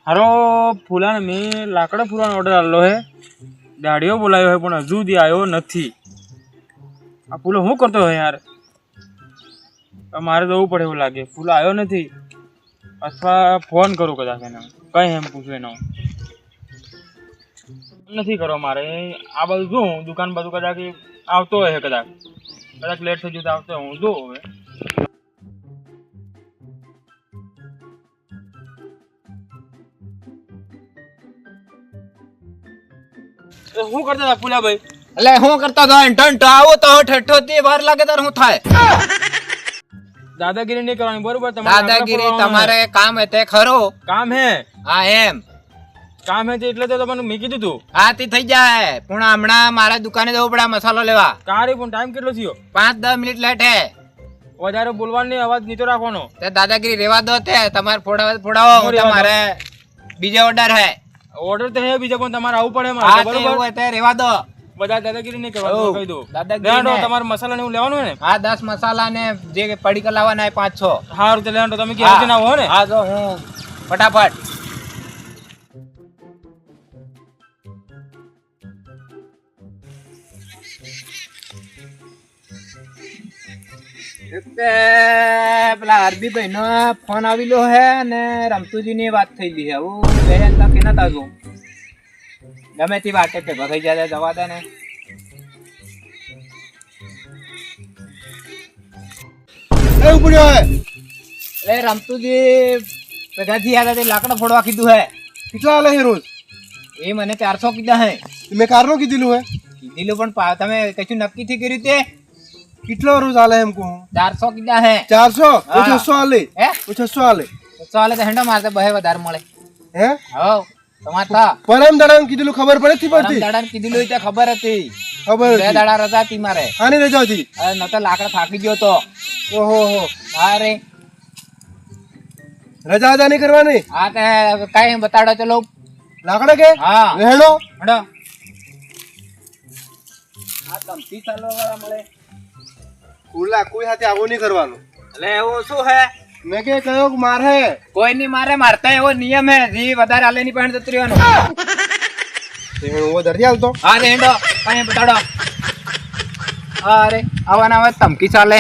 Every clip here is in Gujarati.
હારો ફૂલાને મેં લાકડા ફૂલવાનો ઓર્ડર આવેલો હે, દાઢીઓ બોલાવ્યો હે, પણ હજુ સુધી આવ્યો નથી. આ ફૂલો શું કરતો હોય યાર? મારે જવું પડે એવું લાગે. ફૂલો આવ્યો નથી, અથવા ફોન કરું કદાચ એને, કઈ એમ પૂછું એનો નથી કરો મારે. આ બાજુ જોઉં દુકાન બાજુ કદાચ આવતો હોય, કદાચ લેટ થઈ ગયું તો આવતો હોય. હું જોઉં હવે. શું કરતા હતા ફૂલાભાઈ? એટલે હું કરતો હતો ટંટ આવો તો ઠઠ્ઠો તે વાર લાગે તાર હું થાય. દાદાગીરી નહીં કરવાની, બરોબર? દાદાગીરી તમારે કામ હે તે ખરો. કામ હે? હા એમ કામ હે એટલે તો તમને મેં કીધું તું. હા તે થઈ જાય, પણ હમણાં મારા દુકાને જવું પડે મસાલો લેવા. કારે પણ ટાઈમ કેટલો થયો? 5-10 મિનિટ લેટ હે. વધારે બોલવાનો નહીં, અવાજ નીચો રાખવાનો. તે દાદાગીરી રેવા દો, તે તમારે ફોડાવો. તમારે બીજો ઓર્ડર હે. ઓર્ડર તો હે બીજા, પણ તમારે આવવું પડે હા બરોબર, તે રેવા દો. બધા દાદાગીરી નહીં કરવાનું, કહી દો. દાદાગીરી તમારે મસાલા ને એવું લેવાનું હે ને? હા 10 મસાલા ને જે પડીકા લાવવાના 5-6. હારું તો લેવાનો. તમે ક્યારે ના આવો ને? હા જો હું ફટાફટ. પેલા અરબી ભાઈ નો ફોન આવેલો હે ને રમતુજી ની વાત થઈ ગઈ. હું કેના તાજુ ગમે તે વાટે ભેગો થઈ જાય, જવા દે ને. એટલે રમતુજી ભેગાથી આવ્યા, લાકડા ફોડવા કીધું હે. કેટલા આલે હે રોજ? એ મને 400 કીધા હે. મેં કારનો કીધેલું હે? કીધેલું પણ તમે કશું નક્કી થી કર્યું તે? કેટલો રોજ આલે એમ કહું? 400 કીધા હે. 400? 600 આલે. હે 600 આલે. 600 આલે તો હેંડો મારતે બહે વધારે મળે. હે હો તમાર તા પરમ દાડા કીધેલું ખબર પડે થી પડતી? દાડા કીધેલું તે ખબર હતી. ખબર બે દાડા રજા હતી મારે. આની રજા હતી? અરે ન તો લાકડા થાકી ગયો તો. ઓહો હો. અરે રજા અદા નહીં કરવાની? હા તે કઈ બતાડો ચલો. લાકડા કે? હા રહેણો હેડો. આ તમથી ચાલો વાળા મળે. ખુલ્લા કોઈ હાથે આવો નહીં કરવાનું. એટલે એવું શું હે? મેં કે કયો માર હે? કોઈ નહીં મારે, મારતા એવો નિયમ હે. જી વધારે આલે ની પણ જતું રહેવાનું. હું દર્દી હાલતો. હા હેડો કઈ બતાડો. અરે આવાના આવે તમકી ચાલે.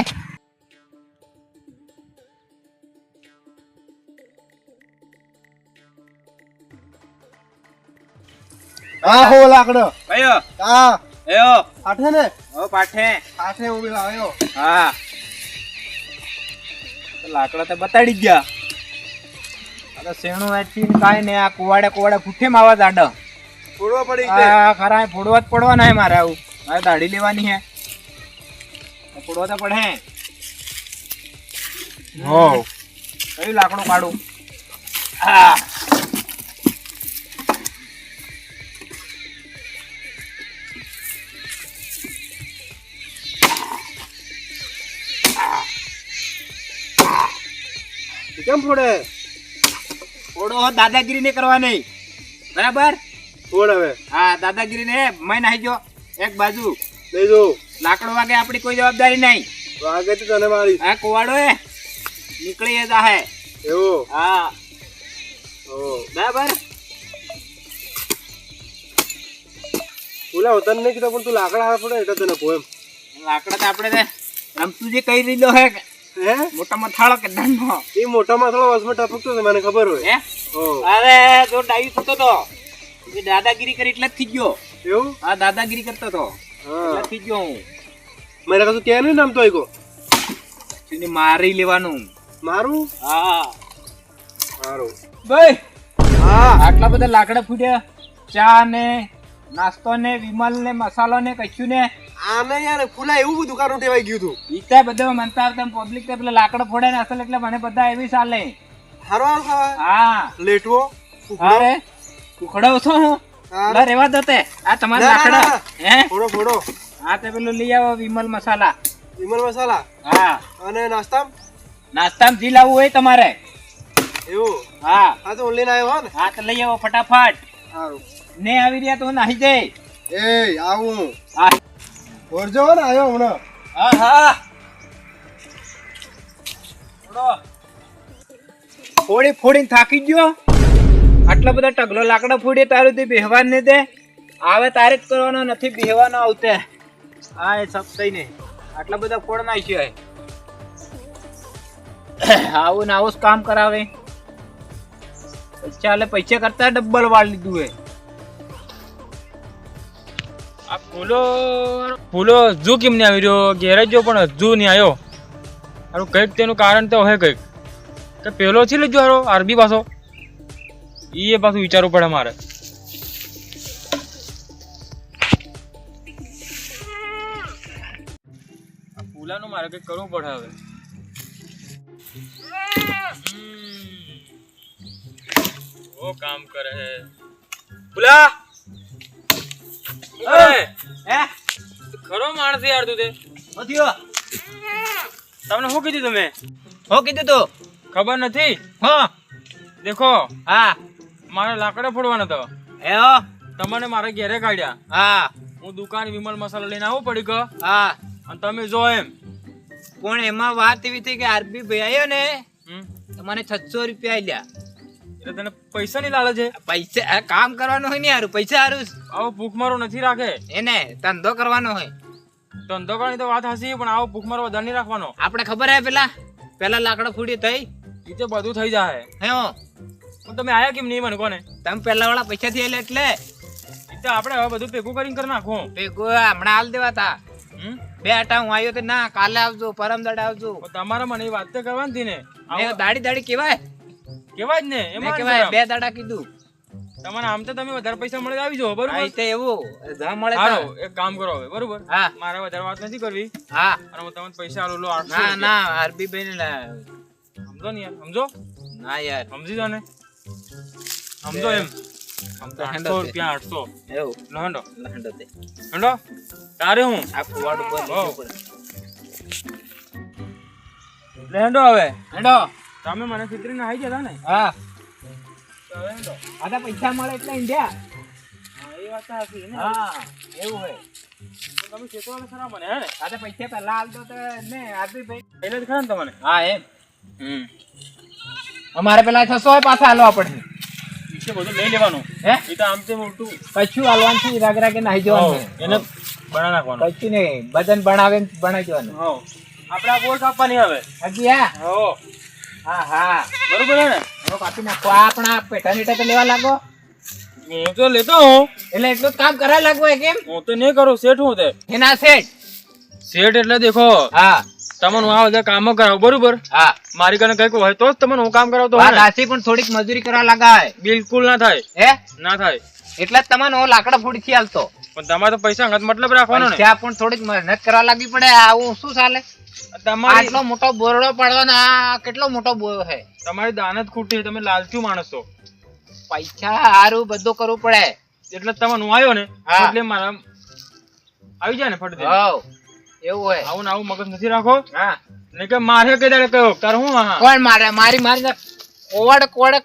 હા હો લાકડો. કયો? હા એયો આઠે ને? ઓ પાઠે. આઠે હું લાવ્યો. હા લાકડા તો બતાડી ગયા. આ શેણું વેચી કાઈ ને આ કુવાડે ફૂઠે માવા જાડો ફોડવા પડી આ ખરા ફોડવા જ પડવાના હે મારે. આવું મારે દાઢી લેવાની હે, ફોડવા તો પડે. હો કયું લાકડું કાઢું? આ કેમ ફોડે? ફોડો દાદાગીરી નહીં કરવાની, બરાબર? ફોડ હવે. હા દાદાગીરી ને મેં નાહી જો એક બાજુ. લઈ જો લાકડો વાગે આપણી કોઈ જવાબદારી નહીં. વાગે તો તને મારી. આ કુવાડો હે નીકળી જાહે. એવું? હા ઓ બરાબર. ઓલા હોતન નહીં કીધું, પણ તું લાકડા હાથ પડે એટલે તને કહું એમ. લાકડા તો આપણે રમતુજી કઈ લીધો હે. હે મોટા મથાળો કે નાનો? એ મોટા માથાળો વસમાં ટપકતો છે, મને ખબર હોય. હે હો અરે જો ડાયું થતો તો એ દાદાગીરી કરી એટલે જ થઈ ગયો. એવું? હા દાદાગીરી કરતો તો હા એટલે થઈ ગયો હું. મારે કશું કે નહીં નામ તો આઈકો એને મારી લેવાનું. મારું? હા સારું. ભાઈ હા આટલા બધા લાકડા ફૂટ્યા. ચા ને નાસ્તો ને વિમલ ને મસાલો ને કશું ને. આને યાર ફૂલા એવું બધું દુકાન ટેવાઈ ગયું તું. ઈતા બધા મનતા આવતા પબ્લિક તે પેલા લાકડા ફોડે ને અસલ એટલે મને બધા એવી ચાલે. હારો હાલ ખાવા હા લેટવો. અરે ઉખડો છો હું લા રેવા દો તે. આ તમારા લાકડા હે ફોડો ફોડો. હા તે પેલું લઈ આવો વિમલ મસાલા. વિમલ મસાલા હા અને નાસ્તા નાસ્તામાં જી લાવવું હોય તમારે. એવું? હા આ તો ઓનલાઈન આવ્યો હો ને? હા તો લઈ આવો ફટાફટ. સારું. ને આવી રહ્યા તો નાહી જાય. એ આવું હા ફોડજો ને આવ્યો હમણાં. હા હા ફોડી ફોડીને થાકી ગયો. આટલા બધા ટગલો લાકડા ફોડીએ તારું તે બેહવા ને દે આવે તારે જ કરવાનો નથી બેહવાનો આવતે આ એ સબ થઈ ને આટલા બધા ફોડ નાખ્યો આવું ને આવું જ કામ કરાવે ચાલે પૈસા કરતા ડબલ વાળ લીધું હે આ ફૂલો હજુ કેમ નહીં આવી રહ્યો ગેરેજ જો પણ હજુ નહીં આવ્યો હારું કંઈક તેનું કારણ તો હે કંઈક કે પેલો છે લેજો હારો આરબી પાછો એ પાછું વિચારવું પડે મારે આ ફૂલાનું મારે કંઈક કરવું પડે હવે वो काम करे है फूला હે ખરો માણસ યાર તું તે વધ્યો તમને શું કીધું તમે હો કીધું તું ખબર નથી હો દેખો હા મારે લાકડા ફોડવાનો હતો હે હો તમને મારા ઘેરે કાઢ્યા હા હું દુકાન વિમલ મસાલા લઈને આવું પડી ગયો હા અને તમે જો એમ પણ એમાં વાત એવી થઈ કે આરબી ભાઈ આવ્યો ને હમ? તો મને 600 રૂપિયા આલ્યા એટલે તને પૈસા ની લાલચ છે પૈસા આ કામ કરવાનું હોય ને યાર પૈસા હારું આવો ભૂખમારો નથી રાખે એને ધંધો કરવાનો હોય ધંધો કરવાની તો વાત હસી પણ આવો ભૂખમારો વધારે નહીં રાખવાનો આપણે ખબર હે પેલા લાકડા ફૂડી થઈ એ તો બધું થઈ જાય હે હો પણ તમે આયા કેમ નહીં મને કોને તમે પેલા વાળા પૈસા થી આલે એટલે એ તો આપણે હવે બધું ભેગું કરીને કરી નાખું ભેગો હમણાં હાલ દેવા તા હમ? બે આટા હું આવ્યો તો ના કાલે આવજો પરમ દાડે આવજો પણ તમારે મને એ વાત તો કરવાની હતી ને મેં દાડી કેવાય કેવાય જ ને મેં એમાં કેવાય બે દાડા કીધું તમારે આમ તો તમે વધારે પૈસા મળે તો આવી જાઓ બરોબર હા તે એવું જા મળે તો. હાલો એક કામ કરો હવે બરોબર હા મારે વધારે વાત નથી કરવી હા અને હું તમને પૈસા આલું લો 800 ના રૂપિયા. ના આરબી ભાઈ ને સમજો ને યાર સમજો ના યાર સમજી જાઓ ને સમજો એમ આમ તો 800 રૂપિયા 800 એવું લો હેંડો લંડો તે હેંડો તારે હું આ કુવાડ ઉપર હોવ. લે હેંડો હવે હેડો તમે મને ખીતરીને આવી ગયા હતા ને હા તો હવે હેંડો આ તો પૈસા મળે એટલે ઇન્ડિયા હા એ વાત તો હશે ને હા એવું હે તો તમે ખેતવાળા ખરા મને હે ને આ તો પૈસા પહેલા હાલ દો તો ને આરબી ભાઈ એટલે જ ખરા ને તમને હા એમ હમ અમારે પેલા 600 પાછા હાલવા પડે એ બધું લઈ લેવાનું હે એ તો આમ તેમ ઉલટું કશું હાલવાનું છે રાગ રાગે નાહી જવાનું એને બના નાખવાનું કશું નહીં બદન બનાવે બનાવી દેવાનું હો આપણે આ બોર કાપવાની હવે હજી હો હા હા બરોબર હે ને હવે કાપી નાખો આ આપણા પેટા નીટા તો લેવા લાગો હું તો લેતો હું એટલે એટલું જ કામ કરાય લાગવો હે કેમ હું તો નહીં કરું શેઠ હું તે એના સેટ શેઠ એટલે દેખો હા તમને હું આ બધા કામો કરાવું બરોબર હા મારી કને કઈક હોય તો જ તમને હું કામ કરાવતો હોય વાત ને. હાચી પણ થોડીક મજૂરી કરવા લાગાય બિલકુલ ના થાય હે ના થાય એટલે જ તમને હું લાકડા ફોડી થી હાલતો પણ તમારે તો પૈસા અંગત મતલબ રાખવાનો ને ત્યાં પણ થોડીક મહેનત કરવા લાગી પડે આવું શું ચાલે તમારી આટલો મોટો બોરડો પાડવાનો આ કેટલો મોટો બોર છે તમારી દાનત ખૂટી તમે લાલચુ માણસ છો પૈસા હારું બધું કરવું પડે એટલે જ તમે હું આવ્યો ને હા. એટલે મારા આવી જાય ને ફટ દે હવ એવું હોય આવું ને આવું મગજ નથી રાખો હા ને કે મારે કઈ દાડે કયો તાર હું હા કોણ મારે મારી મારી ઓવડ કોવડ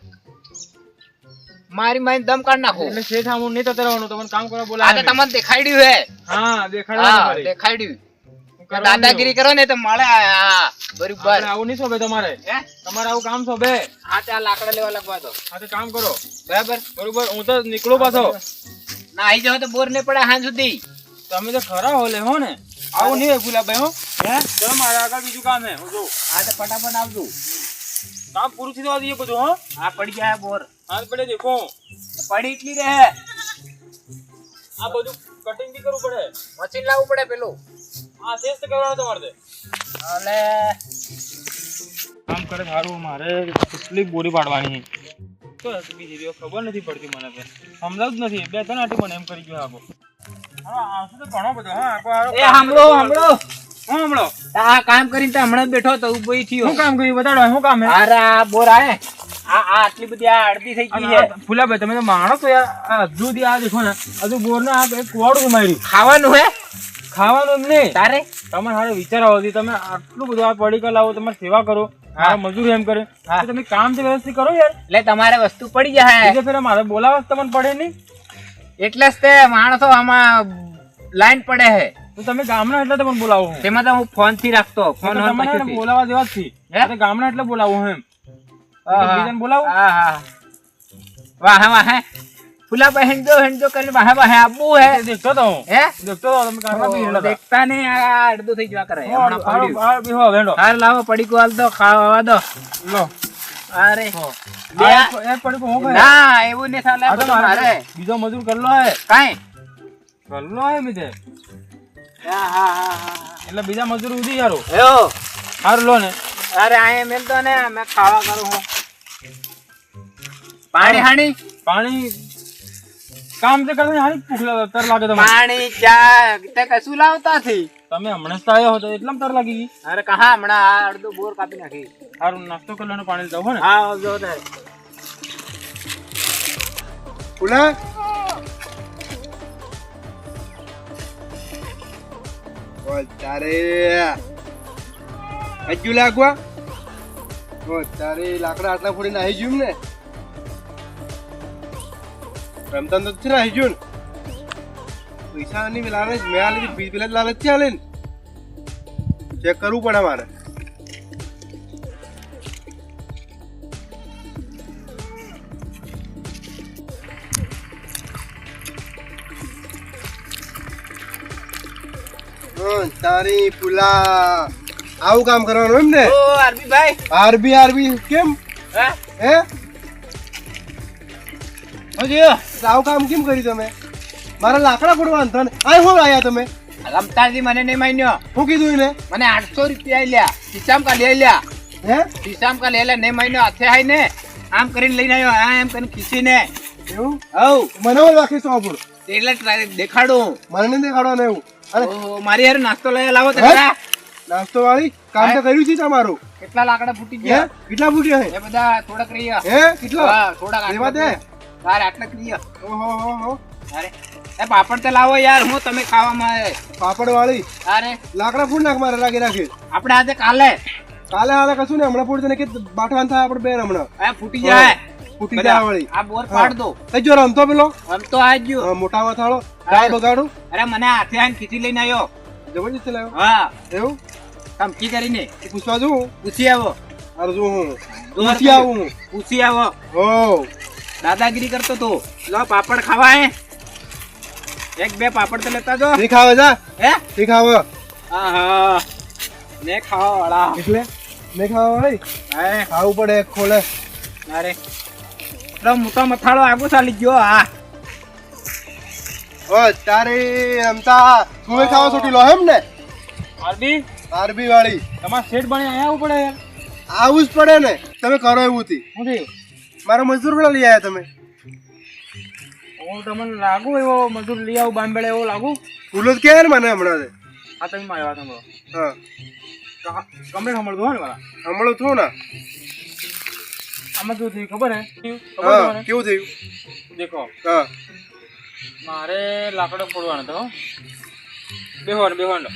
મારી મારી દમ કાઢ નાખો એટલે શેઠ આમ નહીં તો રહેવાનું તમને કામ કરવા આ બોલાવે તો તમને દેખાડ્યું હે હા હા દેખાડવાનું દેખાડ્યું દાદાગીરી કરો ને તો મળે હા બરોબર આવું નહીં શોભે તમારે હે તમારે આવું કામ શોભે હા ત્યાં લાકડા લેવા લાગવા તો હા તો કામ કરો બરાબર બરોબર હું તો નીકળું પાછો ના આવી જાવ તો બોર ને પડે હાં સુધી તમે તો ખરા હો લે હો ને આવું નહીં હોય ગુલાબભાઈ હો હે ચલો મારે આગળ બીજું કામ હે હું જોઉં હા તો ફટાફટ આવજો કામ પૂરું થઈ જવા દઈએ બધું હો હા પડી ગયા બોર હાથ પડે દેખો પડી એટલી રહે આ બધું કટિંગ બી કરવું પડે મશીન લાવવું પડે પેલું આ શેષ તો કરવાનું તમારે તે. એટલે કામ કરે સારું મારે કેટલી બોરી પાડવાની તો બીજી દિવસ ખબર નથી પડતી મને તો સમજાવું જ નથી બે ત્રણ આટી મને એમ કરી ગયો આખો હા આવશે તો ઘણો બધો હા આખો હારો એ સાંભળો સાંભળો હું હમણો આ કામ કરીને તો હમણાં જ બેઠો તો ઉભો થયો શું કામ કર્યું બતાડો શું કામ હે અરે આ બોર આય આ આટલી બધી આ અડધી થઈ ગઈ છે ફુલાભાઈ તમે તો માણસ છો યાર આ હજુ દી આ દેખો ને હજુ બોર ના આ એક કુવાડું માર્યું ખાવાનું હે ખાવાનું એમ નહીં તારે તમારે હારે વિચાર આવો છે તમે આટલું બધું આ પડીકા લાવો તમારે સેવા કરો મારા મજૂર એમ કરે હા. તો તમે કામ તો વ્યવસ્થિત કરો યાર એટલે તમારે વસ્તુ પડી જાય બીજે ફેરા મારે બોલાવા જ તમને પડે નહીં એટલે જ તે માણસો આમાં લાઈન પડે હે તો તમે ગામના એટલે તમને બોલાવો હું તેમાં તો હું ફોન થી રાખતો ફોન ઓન તમને પછી બોલાવા જેવા જ છે હે? તો ગામના એટલે બોલાવું હું એમ હા, બીજાને બોલાવું હા હા વાહે વાહે ફૂલા પર હેંડો કરીને વાહે વાહે આબુ હે દેખતો તો હું. હે દેખતો તો તમે કાકા બી હેલા હતા. દેખતા નહીં આ અડધું થઈ જવા કરે હમણાં પડ્યું. આ બીહો વેંડો. હાર લાવો પડીકું હાલ દો ખાવા દો લો. અરે હો. બે આ એક પડી કો હું ખાય? ના એવું નહીં ચાલે આ તો બધું મારે બીજો મજૂર કરલો હે. કાંઈ કરલો હે મીતે. હા હા હા હા એટલે બીજા મજૂર ઉધી યારો. એવો હારું લો ને. અરે આયે મેલતો ને મેં ખાવા કરું હું પાણી હાણી પાણી કામ તે કરતા હારી ભૂખ તર લાગે તમને. પાણી ચા તે કશું લાવતા થી તમે હમણાં જ તો આવ્યો હતો એટલામાં તર લાગી ગઈ. અરે કહા હમણાં આ અડધું બોર કાપી નાખી હારું નાસ્તો કરી લો ને પાણી લેતા હો ને. હા જો તે ફૂલા ઓ તારે હજુ લાગવા ઓ તારે લાકડા આટલા ફોડીને આવી ગયું ને રમતા તો છે ને આવી ગયું ને પૈસા ની લાલચ મેં આલે પેલા જ લાલચ છે આલે ને ચેક કરવું પડે મારે તારી પુલા આવું કામ કરવાનું એમ ને ઓ આરબી ભાઈ આરબી કેમ હે હે હજી આવું કામ કેમ કર્યું તમે મારા લાકડા ફોડવા હતા ને આ શું આયા તમે રમતાજી મને નહીં માન્યો શું કીધું એને મને 800 રૂપિયા લ્યા ખિસ્સામ કા લઈ લ્યા હે ખિસ્સામ કા લે નહીં માન્યો હાથે હાય ને આમ કરીને લઈને આવ્યો આ એમ કરીને ખીસીને એવું હવ મને હું રાખીશ આપણું એટલે દેખાડું મને નહીં દેખાડવાનું એવું અરે ઓહો મારી યાર નાસ્તો લઈ લાવો તો હે? ખરા. નાસ્તો વાળી કામ તો કર્યું છે તમારું કેટલા લાકડા ફૂટી હે ગયા કેટલા ફૂટ્યા હે એ બધા થોડાક રહ્યા હે કેટલા હા થોડાક લેવા દે તારે આટલા રહ્યા ઓહો હો અરે એ પાપડ તો લાવો યાર હું તમે ખાવામાં પાપડ વાળી અરે લાકડા ફૂટ નાખ મારે લાગી રાખી આપણે આજે કાલે કાલે હાલે કશું ને હમણાં ફૂટ તને કે બાટવાન થાય આપણે બેન હમણાં આ ફૂટી જાય ફૂટી બધા. જાય વાળી આ બોર પાડ દો એ જો રમતો પેલો આમ તો આ જ ગયો. મોટા માથાળો ગાય બગાડું અરે મને હાથે આવીને ખીચી લઈને આવ્યો જબરજસ્ત લાવ્યો હા એવું ધમકી કરીને એ પૂછવા જવું પૂછી આવો અરે જો હું દોર પૂછી આવું હું પૂછી આવો હો દાદાગીરી કરતો તો લો પાપડ ખાવા હે એક બે પાપડ તો લેતા જો ઠીક આવે જા હે ઠીક આવે આહા ને ખાવા વાળા એટલે નહીં ખાવા વાળી હે ખાવું પડે એક ખોલે અરે એટલો મોટો મથાળો આગો ચાલી ગયો હા ઓ તારી રમતા તું ખાવા છોટી લો એમ ને આરબી આરબી વાળી તમારે સેટ બની અહીંયા આવવું પડે યાર. આવું જ પડે ને તમે કરો એવું થી શું થયું? મારા મજદૂર પેલા લઈ આવ્યા તમે હું તમને લાગુ એવો મજૂર લઈ આવું બાંબેડે એવો લાગુ. ભૂલો જ કે ને મને હમણાં આ તમે મારી વાત સાંભળો. હા કમ્પ્લેટ સાંભળતું હોય ને મારા. હમણાં થયું ને આમાં શું થયું ખબર હે? ખબર હા તમને? કેવું થયું દેખો હા મારે લાકડો ફોડવાનો હતો. બેહો ને.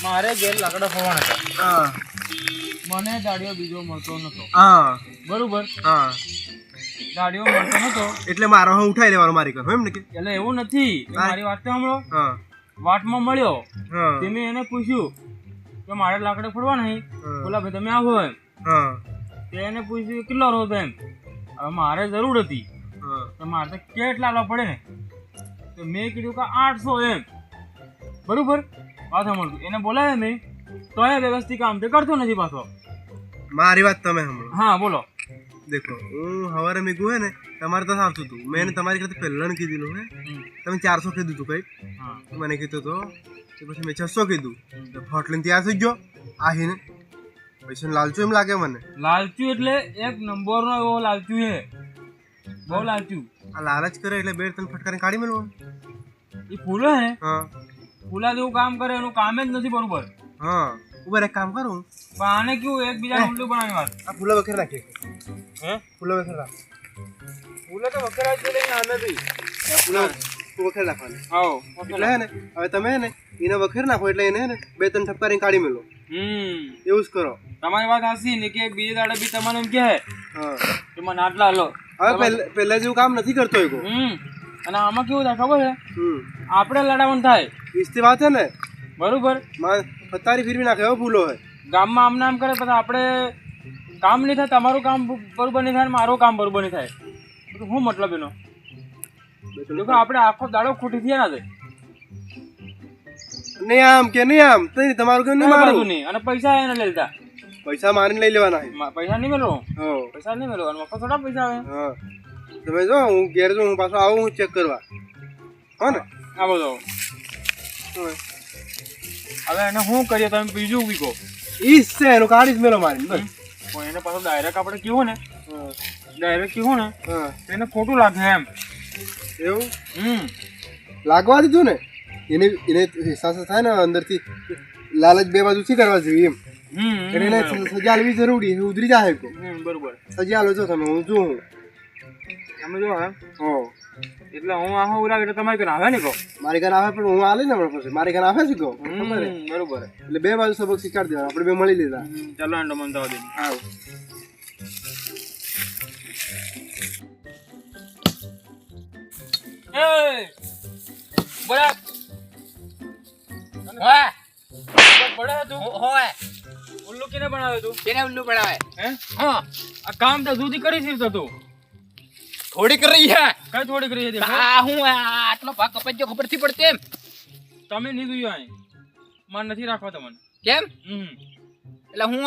મારે ઘેર લાકડો ફોડવાનો હતો. હા મને દાડિયો બીજો મળતો નતો. હા બરોબર. હા દાડિયો મળતો નતો એટલે મારો હું ઉઠાઈ લેવાનો મારી કર એમ ને કે એટલે એવું નથી. એ મારી વાત તો સાંભળો. હા વાટમાં મળ્યો હા તે મેં એને પૂછ્યું કે મારે લાકડો ફોડવાના છે. બોલા ભાઈ તમે આવો એમ. હા તે એને પૂછ્યું કે કેટલો રોજ એમ. હવે મારે જરૂર હતી હા તો મારે તો કેટલા લાવવા પડે ને તો મેં કીધું કે 800 એમ. બરોબર વાત સાંભળતું એને બોલાવે મેં તો એ વ્યવસ્થિત કામ તે કરતો નથી પાછો. મારી વાત તમે સાંભળો હા બોલો. દેખો હું હવારે મેં કહું હે ને તમારે તો આવતું હતું મેં એને તમારી કરતા પહેલાં કીધેલું હે તમે 400 કીધું હતું કંઈક હા મને કીધું તો પછી મેં 600 કીધું તો ફોટલીને તૈયાર થઈ ગયો આહીને પૈસા લાલચું એમ લાગે મને લાલચુ એટલે એક નંબરનો એવો લાલચુ છે. બહુ લાલચુ. આ લાલચ કરે એટલે બે ત્રણ ફટકારી કાઢી મેળવો એ ફૂલો હે ને હા ફૂલા જેવું કામ કરે એનું કામ જ નથી બરોબર. હા ઉપર એક કામ કરું પણ આને કેવું એકબીજા ઉલ્લું બનાવી વાત. આ ફૂલો વખેર નાખીએ હે ફૂલો વખેર રાખ ફૂલા તો વખરા જ લઈને આને બી. ફૂલો વખેર નાખવાનું આવો એટલે હે ને હવે તમે હે ને એને વખેર નાખો એટલે એને હે ને બે ત્રણ ઠપકારી કાઢી મેળવો એવું જ કરો તમારી વાત હાસી ને કે બીજે દાડે બી તમને એમ કહે હા કે મને આટલા લો. હવે પહેલા જેવું કામ નથી કરતો એ કો અને આમાં કેવું થાય ખબર છે હમ આપણે લડાવવાનું થાય ઈસ્તી વાત હે ને બરોબર. માં પતારી ફીરવી નાખે એવો ફૂલો હે ગામમાં આમ નામ કરે પછી આપણે કામ નહીં થાય. તમારું કામ બરોબર નહીં થાય ને મારું કામ બરોબર નહીં થાય. તો શું મતલબ એનો? જો કે આપણે આખો દાડો ખોટી થયા ના નહીં આમ કે નહીં આમ તો તમારું કેમ નહીં મારું નહીં. અને પૈસા એને લઈ લીધા. પૈસા મારીને લઈ લેવાના છે. પૈસા નહીં મેળવો. હા પૈસા નહીં મેળવો. મફત થોડા પૈસા આવે. હા તમે જો હું ઘેર જો હું પાછો આવું હું ચેક કરવા હો ને આ બધો હવે એને શું કરીએ તમે બીજું બી કહો. ઈસ છે એનું કાઢી જ મેલો મારીને બસ. પણ એને પાછું ડાયરેક્ટ આપણે કીધું ને ડાયરેક્ટ કીધું ને હા તો એને ખોટું લાગે એમ. એવું લાગવા દીધું ને એને એને અહેસાસ થાય ને અંદરથી લાલચ બે બાજુથી કરવા જોઈએ એમ એટલે એને સજા લેવી જરૂરી છે. ઉતરી જાય બરોબર. સજા લો છો તમે હું જોઉં તમે જો એમ હો એટલે હું આહો ઉરા એટલે તમારે કઈ આવે ને કહો. મારી ઘર આવે પણ હું આલે ને હમણાં પછી મારી ઘર આવે છે કહો ખબર છે? બરોબર. એટલે બે બાજુ સબક શીખવાડી દેવા આપણે બે મળી લીધા. ચાલો એન્ડો મન થવા દે. આવ એ બડા હોય બડા તું હોય ઉલ્લુ કેને બનાવે તું? કેને ઉલ્લુ પડાવે હે હા આ કામ તો જુદી કરી છે તું. થોડી કરી રહી હે કઈ થોડી કરી છે? આ હું આટલો ભાગ કપાઈ ગયો ખબર થી પડતી એમ તમે નહીં જોયું અહીં માર નથી રાખવા તમને. કેમ એટલે હું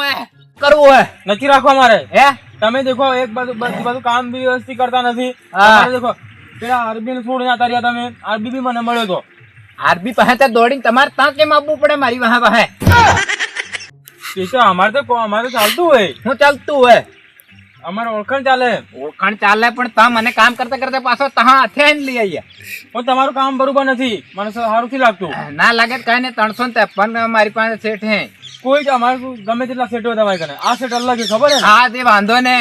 કરવું હે નથી રાખવા મારે. હે તમે દેખો એક બાજુ કામ બી વ્યવસ્થિત કરતા નથી. હા. તમારે દેખો પેલા આરબી ને છોડીને આતા રહ્યા તમે. આરબી બી મને મળ્યો તો. આરબી પાસે તો દોડીને તમારે ત્યાં કેમ આવવું પડે મારી વાહ વાહે એ તો અમારે તો ચાલતું હોય. હું ચાલતું હોય અમારે ઓળખાણ ચાલે. ઓળખાણ ચાલે પણ તા મને કામ કરતા કરતા પાછો તા હાથે આવીને લઈ આવીએ પણ તમારું કામ બરોબર નથી. મને સારું નથી લાગતું. ના લાગે કઈ ને 353 મારી પાસે સેટ હે કોઈ જ અમારે ગમે તેટલા સેટ હોય તમારે કને. આ સેટ અલગ છે ખબર હે ને? હા તે વાંધો ને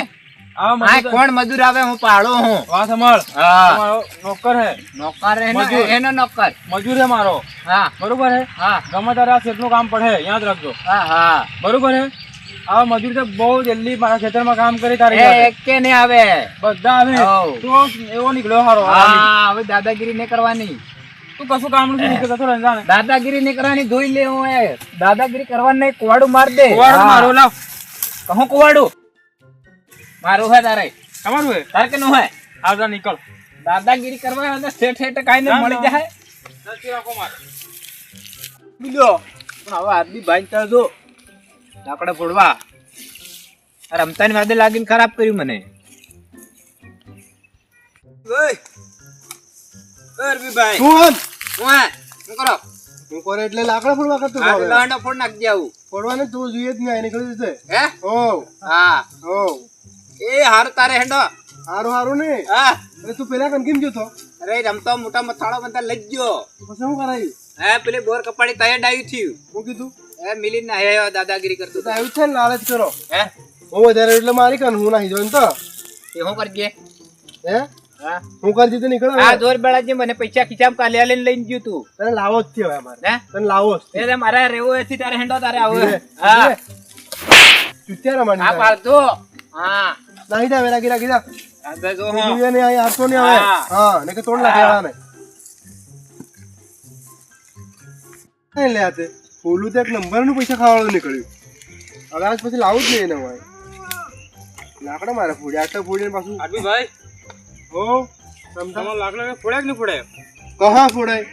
આ આ કોણ મજૂર આવે હું પાડો હું વાત સંભાળ. હા તમારો નોકર હે. નોકર હે મજૂર. એનો નોકર મજૂર હે મારો. હા બરોબર હે. હા ગમે ત્યારે આ સેટ નું કામ પડે યાદ રાખજો. હા હા બરોબર હે. આ મજૂર તો બહુ જલ્દી મારા ખેતરમાં કામ કરી તારે એક કે ને આવે બધા આવે. હોવ. તો એવો નીકળ્યો હારો. હા હવે દાદાગીરી ને કરવાની તું કશું કામ નથી નીકળતો તો રંજાને. દાદાગીરી ને કરવાની જોઈ લે હું દાદાગીરી કરવાની નહીં કુવાડું માર દે કુવાડું મારો લાવ. કહું કુવાડું મારું હે તારે તમારું હે. તારે કે નું હે આવજા નીકળ. દાદાગીરી કરવા હોય તો શેઠ હેઠ કાંઈ ને મળી જાય નથી રાખો મારે. બીજો હવે આદમી ભાઈ તા જો લાકડા ફોડવા રમતાની વાદે લાગીને ખરાબ કર્યું મને ભાઈ શું આમ શું કરો હું કરે એટલે લાકડા ફોડવા કરતો હતો હવે. ગાંડો ફોડ નાખજે આવું ફોડવાને તો જોઈએ જ નહીં નીકળી જશે. હે હો હા હો એ હાર તારે હેંડો હારું હારું ને હા અરે તું પેલા કન કેમ ગયો તો અરે રમતો મોટા મથાળો બધા લઈ ગયો પછી શું કરાયું હે પેલી બોર કપાડી તય ડાયું થયું હું કીધું હે મિલીને હે દાદાગીરી કરતો તો આવ્યું છે ને લાલચ કરો હે હું વધારે એટલે મારી કન હું નાહી જોઈને તો એ હું કરજે હે હા હું કરજી તો નીકળો આ જોર બેળા જે મને પૈસા ખીચામ કાલ્યા લઈને લઈને ગયું તું તને લાવો જ થયો અમારે હે તને લાવો જ થયો. એટલે મારે રેવો એથી તારે હેંડો તારે આવો ધીરે, હા ધીરે. ચૂત્યા રમાડી હા પાડતો હા નાહી જા વેલા ગીરા ગીરા હવે જો હું જોઈએ ને અહીં હારતો નહીં આવે હા. હા ને કે તોડ નાખે વાળાને કઈ લે આતે ફૂલું તો એક નંબરનું પૈસા ખાવાનું નીકળ્યું હવે આજ પછી લાવું જ નહીં એને ભાઈ લાકડા મારે ફૂડે આટલા ફૂડીને પાછું આદમી ભાઈ હો તમારો લાકડા ફોડે કે નહીં ફોડે? કહા ફોડાય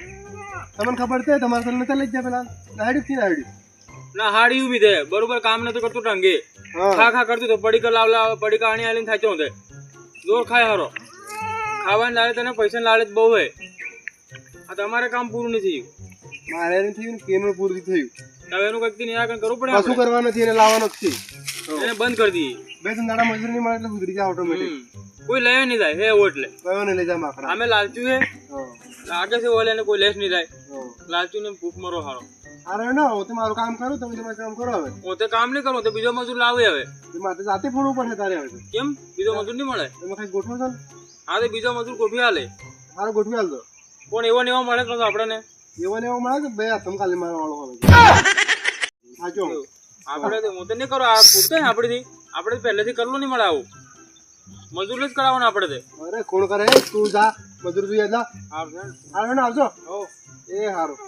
તમને ખબર છે તમારે તને નતા લઈ જ જાય પેલા નાહડી થી નાહડી ના હાડી ઉભી દે બરોબર કામ નતું કરતું ટંગે હા ખા કરતું તો પડીકા લાવ પડીકા આણી આલીને થાચો દે જોર ખાય હારો ખાવાની લાલચ તને પૈસા લાલચ બહુ હે. આ તમારે કામ પૂરું નથી થયું. મારે એને થયું ને કેનું પૂરું થયું હવે એનું કંઈક નિરાકરણ કરવું પડે કશું કરવાનું નથી એને લાવવાનો જ છે એને બંધ કરી દઈએ. બે ત્રણ દાડા મજૂરી નહીં મળે એટલે સુધરી જાય ઓટોમેટિક કોઈ લઈ નહીં જાય હે એવો એટલે કયો ને લઈ જા માકડા અમે લાલચુ હે લાગે છે ઓલે ને કોઈ લેસ નહીં જાય લાલચુ ને ભૂખ મરો હારો. અરે ના હું તો મારું કામ કરું તમે તમારું કામ કરો હવે હું તો કામ નહીં કરું તો બીજો મજૂર લાવે હવે. એ મારે જાતે ફોડવું પડશે તારે હવે કેમ બીજો મજૂર નહીં મળે? એમાં કઈ ગોઠવો છો ને હા તો બીજો મજૂર ગોઠવી હાલે મારે ગોઠવી હાલ દો પણ એવો ને એવો મળે તો આપણને એવો ને એવો મળે કે બે હાથમ કાલે મારા વાળો હવે સાચો આપણે તો હું તો નહીં કરું આ પૂરતો હે આપણીથી આપણે પહેલેથી કરવું નહીં મળે આવું મજૂર જ કરાવવાનું આપણે અરે કોણ કરે તું જા મજૂર જોઈએ જા હા હારો ને આવજો હો એ હારું